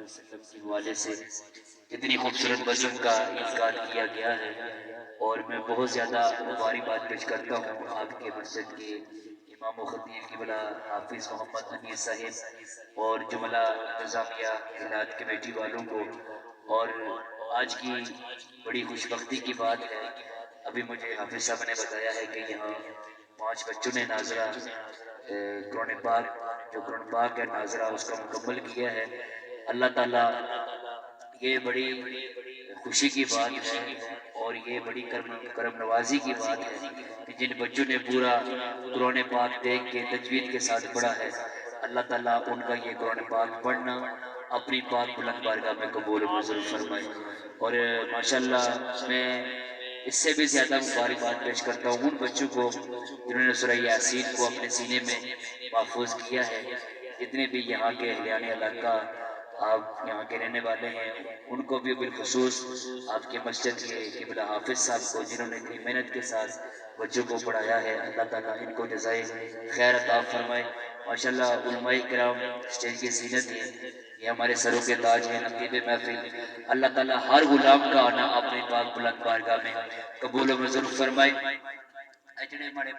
وسلم کے حوالے سے اتنی خوبصورت بزم کا انعقاد کیا گیا ہے، اور میں بہت زیادہ مبارکباد پیش کرتا ہوں آپ کے مسجد کے امام و خطیب قبلہ حافظ محمد انیس صاحب اور جملہ انتظامیہ ہدایت کمیٹی والوں کو۔ اور آج کی بڑی خوش بختی کی بات ہے، ابھی مجھے حافظ صاحب نے بتایا ہے کہ یہاں 5 بچوں نے ناظرہ قرآن پاک جو قرآن پاک ہے ناظرہ اس کا مکمل کیا ہے۔ اللہ تعالیٰ یہ بڑی خوشی کی بات ہے اور یہ بڑی کرم نوازی کی بات ہے کہ جن بچوں نے پورا قرآن پاک دیکھ کے تجوید کے ساتھ پڑھا ہے، اللہ تعالیٰ ان کا یہ قرآن پاک پڑھنا اپنی پاک بلند بارگاہ میں قبول و منظور فرمائے۔ اور ماشاءاللہ میں اس سے بھی زیادہ مبارکباد پیش کرتا ہوں ان بچوں کو جنہوں نے سورہ یاسین کو اپنے سینے میں محفوظ کیا ہے۔ جتنے بھی یہاں کے اہلیان علاقہ آپ یہاں کے رہنے والے ہیں، ان کو بھی بالخصوص آپ کے مسجد کے قبلہ حافظ صاحب کو جنہوں نے اتنی محنت کے ساتھ بچوں کو پڑھایا ہے، اللہ تعالیٰ ان کو جزائے خیر عطا فرمائے۔ ماشاءاللہ علماء کرام اسٹیج کی زینت ہیں، یہ ہمارے سروں کے تاج ہیں، نقیب محفل۔ اللہ تعالیٰ ہر غلام کا آنا اپنے پاک بلند بارگاہ میں قبول و منظور فرمائے۔ اجڑے مڑے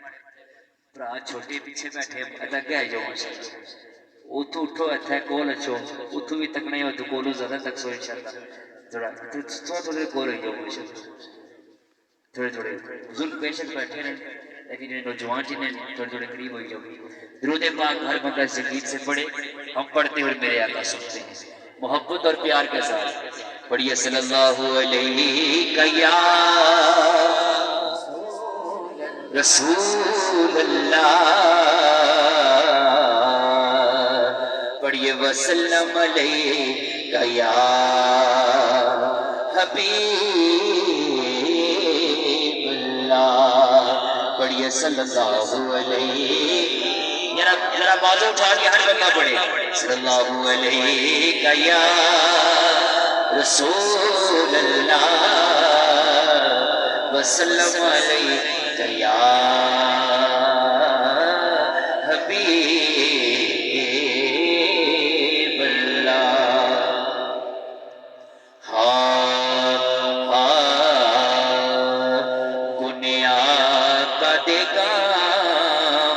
برا چھوٹے پیچھے بیٹھے ادا کیا ہے جو ماشاءاللہ اتھو اٹھو اتھا کول اچھو اتھو بھی تکنا ہی اتھو کولو زیادہ تک سو انشاءاللہ تھوڑا تھوڑے کول ہوئی جو ماشاءاللہ تھوڑے بزرگ پیشک بیٹھے رہے لیکن یہ نوجوان جنہیں تھوڑے قریب ہوئی جو درود پاک ہر بندہ یقین سے پڑھے، ہم پڑھتے اور میرے آقا سنتے ہیں محبت اور پیار کے ساتھ پڑھیے صلی اللہ علیہ یا رسول اللہ، پڑھیے وسلم علیہ یا حبیب اللہ، پڑھیے صلی اللہ علیہ ذرا بازو اٹھا کے ہر بندہ پڑھے صلی اللہ علیہ یا رسول اللہ وسلم علیہ یا حبیب اللہ۔ گنیا کا دیگا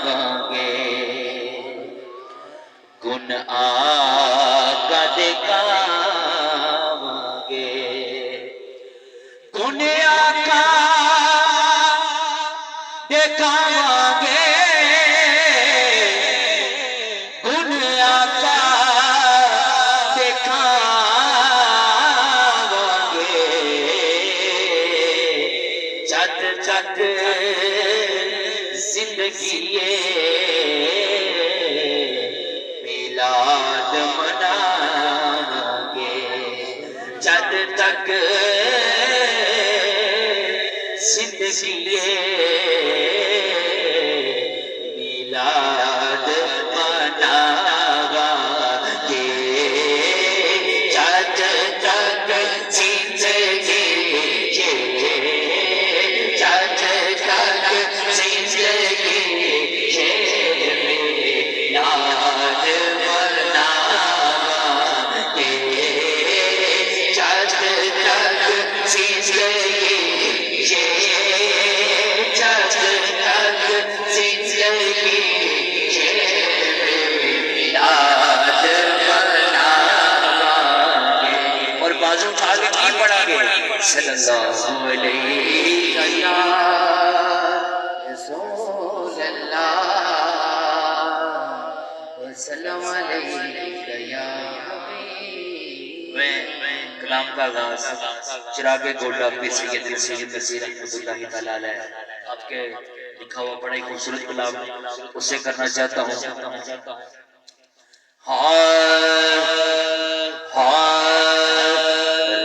مانگے گن آقا دیگا مانگے گن آقا دیگا مانگے گن آقا دیگا مانگے جد جد زندگی میلاد منائیں گے، جد تک زندگی میلاد منائیں گے، جد تک زندگی جد تک زندگی میلاد صلی اللہ علیہ یا رسول اللہ وسلم علیہ یا حبیب۔ میں کلام کا آغاز چراغ گولڈا پی سید نصیر رحمۃ اللہ تعالی علیہ آپ کے لکھا ہوا بڑا ہی خوبصورت کلام اس سے کرنا چاہتا ہوں۔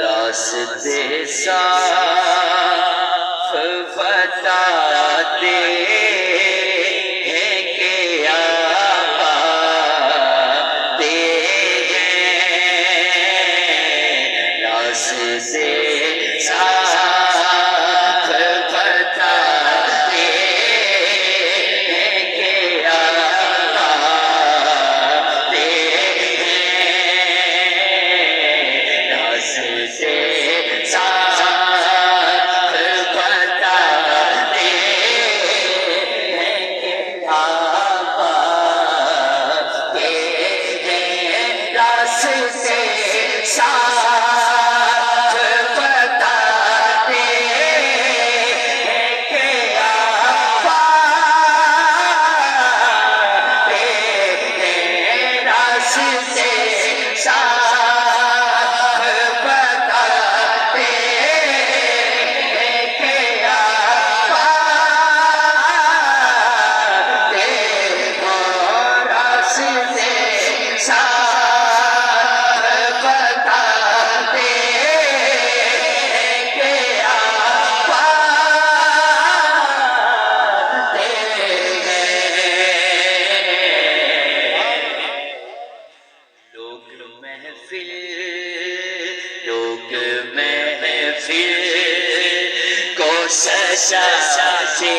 راستے صاف بتاتے ہیں کہ آقا آتے ہیں، راستے صاف بتاتے ہیں کہ آقا آتے ہیں، لوگ محفل کو سجاتے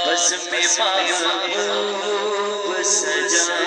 بس میں محبوب سجا